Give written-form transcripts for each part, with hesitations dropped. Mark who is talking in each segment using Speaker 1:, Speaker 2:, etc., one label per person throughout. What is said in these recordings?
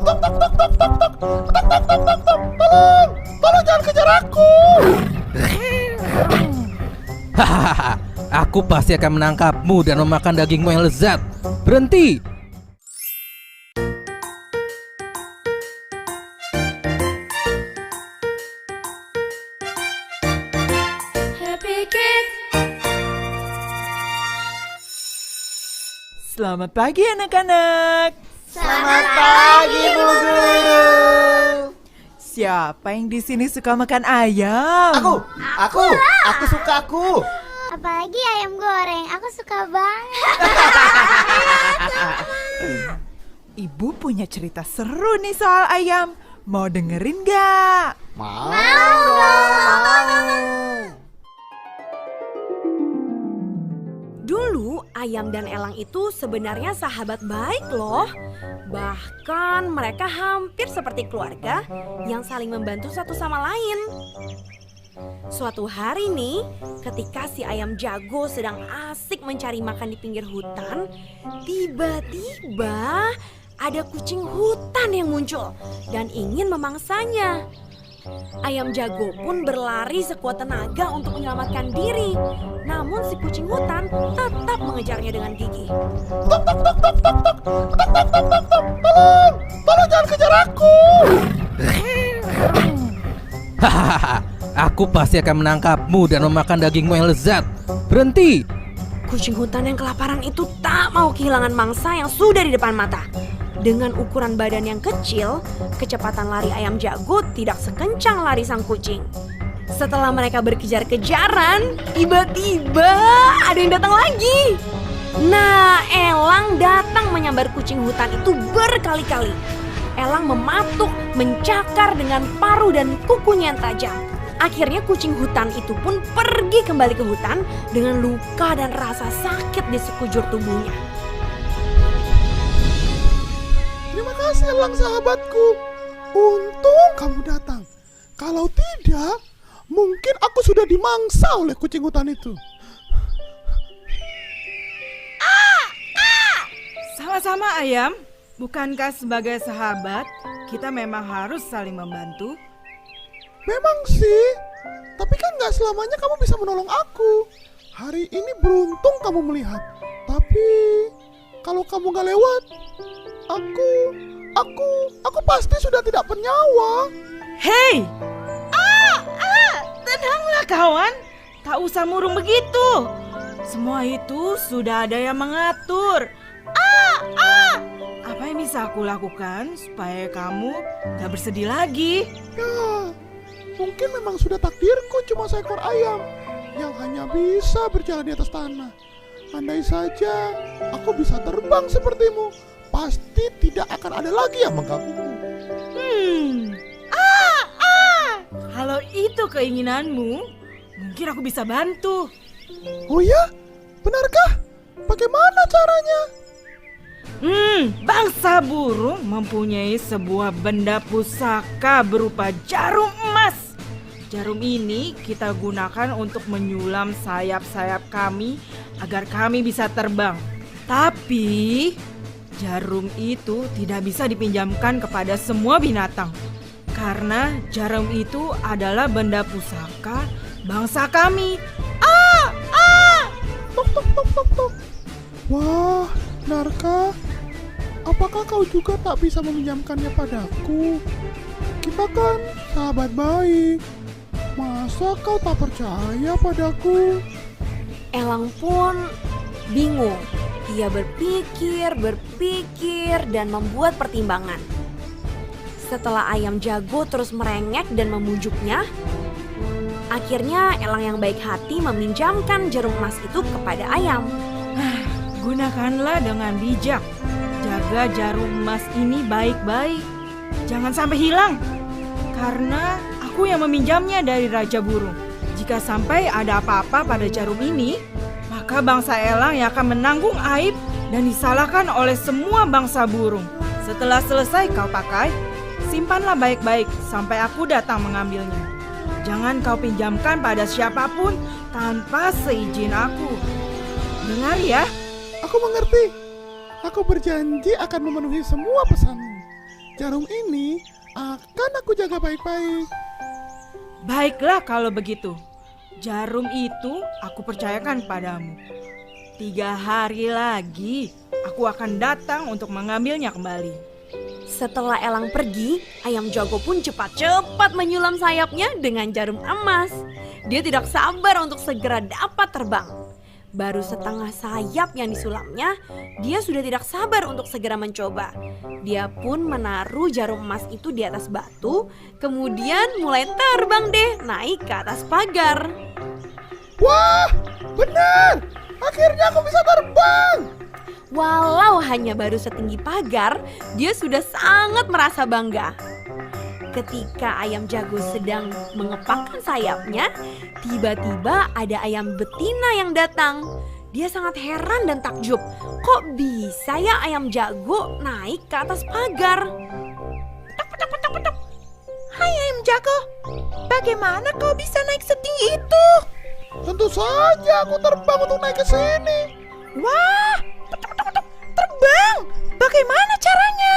Speaker 1: Tok tok tok tok tok tok tok tok tok tok tok. Tolong jangan kejar aku.
Speaker 2: Hahaha, aku pasti akan menangkapmu dan memakan dagingmu yang lezat. Berhenti!
Speaker 3: Happy Kids.
Speaker 4: Selamat pagi anak-anak.
Speaker 1: Selamat pagi Bu Guru.
Speaker 4: Siapa yang di sini suka makan ayam?
Speaker 1: Aku suka aku.
Speaker 5: Apalagi ayam goreng, aku suka banget.
Speaker 4: Ibu punya cerita seru nih soal ayam. Mau dengerin gak?
Speaker 1: Mau.
Speaker 3: Dulu ayam dan elang itu sebenarnya sahabat baik loh. Bahkan mereka hampir seperti keluarga yang saling membantu satu sama lain. Suatu hari nih, ketika si ayam jago sedang asik mencari makan di pinggir hutan, tiba-tiba ada kucing hutan yang muncul dan ingin memangsanya. Ayam jago pun berlari sekuat tenaga untuk menyelamatkan diri. Namun si kucing hutan tetap mengejarnya dengan gigih.
Speaker 1: Tok tok tok tok tok tok tok tok tok tok tok. Tolong jangan kejar aku.
Speaker 2: Hahaha, aku pasti akan menangkapmu dan memakan dagingmu yang lezat. Berhenti!
Speaker 3: Kucing hutan yang kelaparan itu tak mau kehilangan mangsa yang sudah di depan mata. Dengan ukuran badan yang kecil, kecepatan lari ayam jago tidak sekencang lari sang kucing. Setelah mereka berkejar-kejaran, tiba-tiba ada yang datang lagi. Nah, elang datang menyambar kucing hutan itu berkali-kali. Elang mematuk, mencakar dengan paruh dan kukunya yang tajam. Akhirnya kucing hutan itu pun pergi kembali ke hutan dengan luka dan rasa sakit di sekujur tubuhnya.
Speaker 1: Terima kasih elang sahabatku. Untung kamu datang. Kalau tidak, mungkin aku sudah dimangsa oleh kucing hutan itu.
Speaker 6: Sama-sama ayam, bukankah sebagai sahabat kita memang harus saling membantu?
Speaker 1: Memang sih, tapi kan gak selamanya kamu bisa menolong aku. Hari ini beruntung kamu melihat. Tapi kalau kamu gak lewat, aku pasti sudah tidak bernyawa.
Speaker 6: Hei! Tenanglah kawan, tak usah murung begitu. Semua itu sudah ada yang mengatur. Apa yang bisa aku lakukan supaya kamu gak bersedih lagi?
Speaker 1: Ya, mungkin memang sudah takdirku cuma seekor ayam yang hanya bisa berjalan di atas tanah. Andai saja aku bisa terbang sepertimu, pasti tidak akan ada lagi yang mengganggumu.
Speaker 6: Kalau itu keinginanmu, mungkin aku bisa bantu.
Speaker 1: Oh ya? Benarkah? Bagaimana caranya?
Speaker 6: Bangsa burung mempunyai sebuah benda pusaka berupa jarum emas. Jarum ini kita gunakan untuk menyulam sayap-sayap kami agar kami bisa terbang. Tapi jarum itu tidak bisa dipinjamkan kepada semua binatang. Karena jarum itu adalah benda pusaka bangsa kami.
Speaker 1: Tok tok tok tok tok. Wah, Narka, apakah kau juga tak bisa meminjamkannya padaku? Kita kan sahabat baik. Masa kau tak percaya padaku?
Speaker 3: Elang pun bingung. Ia berpikir dan membuat pertimbangan. Setelah ayam jago terus merengek dan memujuknya, akhirnya elang yang baik hati meminjamkan jarum emas itu kepada ayam.
Speaker 6: Gunakanlah dengan bijak. Jaga jarum emas ini baik-baik. Jangan sampai hilang. Karena aku yang meminjamnya dari Raja Burung. Jika sampai ada apa-apa pada jarum ini, maka bangsa elang yang akan menanggung aib dan disalahkan oleh semua bangsa burung. Setelah selesai kau pakai, simpanlah baik-baik sampai aku datang mengambilnya. Jangan kau pinjamkan pada siapapun tanpa seizin aku. Dengar ya.
Speaker 1: Aku mengerti. Aku berjanji akan memenuhi semua pesanmu. Jarum ini akan aku jaga baik-baik.
Speaker 6: Baiklah kalau begitu. Jarum itu aku percayakan padamu. 3 hari lagi aku akan datang untuk mengambilnya kembali.
Speaker 3: Setelah Elang pergi, Ayam Jago pun cepat-cepat menyulam sayapnya dengan jarum emas. Dia tidak sabar untuk segera dapat terbang. Baru setengah sayap yang disulamnya, dia sudah tidak sabar untuk segera mencoba. Dia pun menaruh jarum emas itu di atas batu, kemudian mulai terbang deh naik ke atas pagar.
Speaker 1: Wah, benar! Akhirnya aku bisa terbang!
Speaker 3: Walau hanya baru setinggi pagar, dia sudah sangat merasa bangga. Ketika Ayam Jago sedang mengepakkan sayapnya, tiba-tiba ada ayam betina yang datang. Dia sangat heran dan takjub. Kok bisa ya Ayam Jago naik ke atas pagar?
Speaker 4: Hai Ayam Jago, bagaimana kau bisa naik setinggi itu?
Speaker 1: Tentu saja aku terbang untuk naik ke sini.
Speaker 4: Wah, terbang! Bagaimana caranya?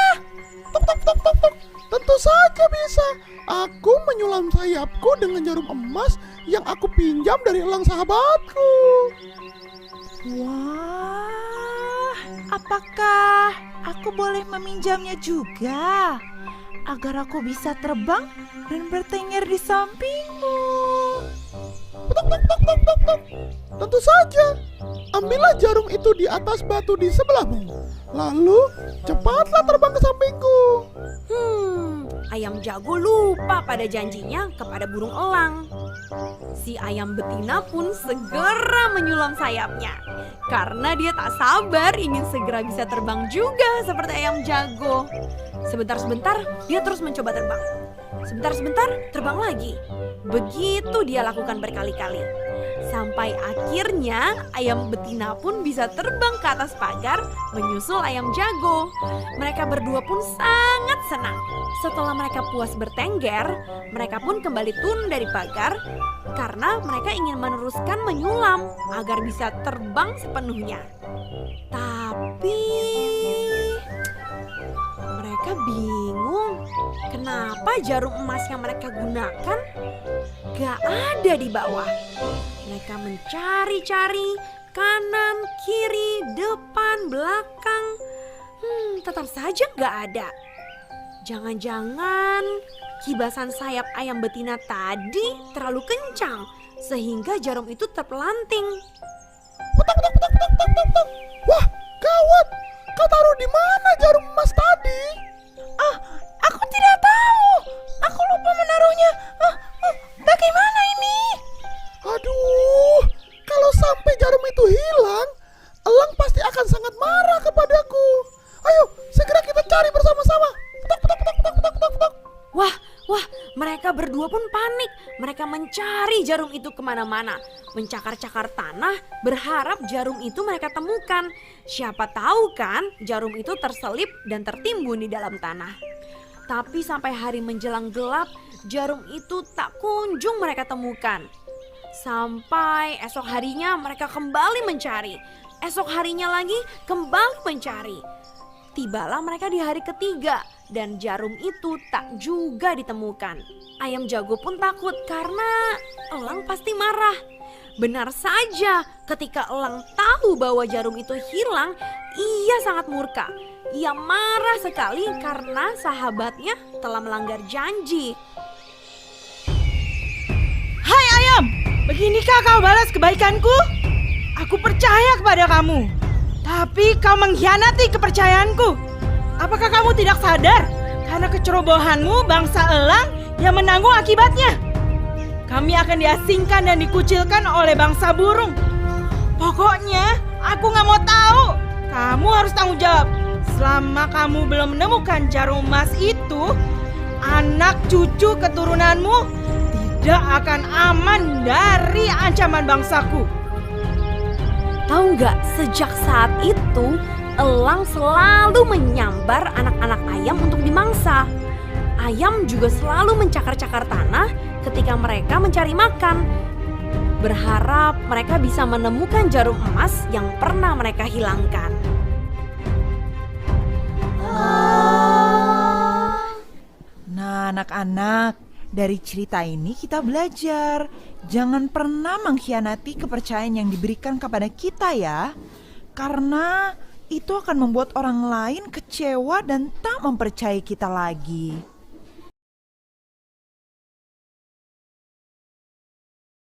Speaker 1: Tuk. Tentu saja bisa. Aku menyulam sayapku dengan jarum emas yang aku pinjam dari elang sahabatku.
Speaker 4: Wah, apakah aku boleh meminjamnya juga? Agar aku bisa terbang dan bertengger di sampingmu.
Speaker 1: Tuk. Tentu saja. Ambillah jarum itu di atas batu di sebelahmu. Lalu cepatlah terbang ke sampingku.
Speaker 3: Ayam Jago lupa pada janjinya kepada burung elang. Si ayam betina pun segera menyulam sayapnya. Karena dia tak sabar ingin segera bisa terbang juga seperti Ayam Jago. Sebentar-sebentar dia terus mencoba terbang. Sebentar-sebentar terbang lagi. Begitu dia lakukan berkali-kali. Sampai akhirnya ayam betina pun bisa terbang ke atas pagar menyusul Ayam Jago. Mereka berdua pun sangat senang. Setelah mereka puas bertengger, mereka pun kembali turun dari pagar karena mereka ingin meneruskan menyulam agar bisa terbang sepenuhnya. Tapi mereka bingung kenapa jarum emas yang mereka gunakan gak ada di bawah. Mereka mencari-cari kanan, kiri, depan, belakang. Tetap saja gak ada. Jangan-jangan kibasan sayap ayam betina tadi terlalu kencang sehingga jarum itu terpelanting.
Speaker 1: Wah, gawat! Kau taruh di mana jarum emas tadi?
Speaker 4: Aku tidak tahu. Aku lupa menaruhnya. Bagaimana ini?
Speaker 1: Aduh, kalau sampai jarum itu hilang, elang pasti akan sangat marah kepadaku. Ayo, segera kita cari bersama-sama.
Speaker 3: Wah, mereka berdua pun panik. Mereka mencari jarum itu kemana-mana. Mencakar-cakar tanah, berharap jarum itu mereka temukan. Siapa tahu kan jarum itu terselip dan tertimbun di dalam tanah. Tapi sampai hari menjelang gelap, jarum itu tak kunjung mereka temukan. Sampai esok harinya mereka kembali mencari. Esok harinya lagi kembali mencari. Tibalah mereka di hari ketiga dan jarum itu tak juga ditemukan. Ayam Jago pun takut karena elang pasti marah. Benar saja, ketika elang tahu bahwa jarum itu hilang, ia sangat murka. Ia marah sekali karena sahabatnya telah melanggar janji.
Speaker 6: Hai ayam, beginikah kau balas kebaikanku? Aku percaya kepada kamu, tapi kau mengkhianati kepercayaanku. Apakah kamu tidak sadar? Karena kecerobohanmu bangsa elang yang menanggung akibatnya. Kami akan diasingkan dan dikucilkan oleh bangsa burung. Pokoknya aku gak mau tahu. Kamu harus tanggung jawab. Selama kamu belum menemukan jarum emas itu, anak cucu keturunanmu tidak akan aman dari ancaman bangsaku.
Speaker 3: Tahu nggak, sejak saat itu elang selalu menyambar anak-anak ayam untuk dimangsa. Ayam juga selalu mencakar-cakar tanah ketika mereka mencari makan. Berharap mereka bisa menemukan jarum emas yang pernah mereka hilangkan.
Speaker 4: Nah, anak-anak, dari cerita ini kita belajar jangan pernah mengkhianati kepercayaan yang diberikan kepada kita ya. Karena itu akan membuat orang lain kecewa dan tak mempercayai kita lagi.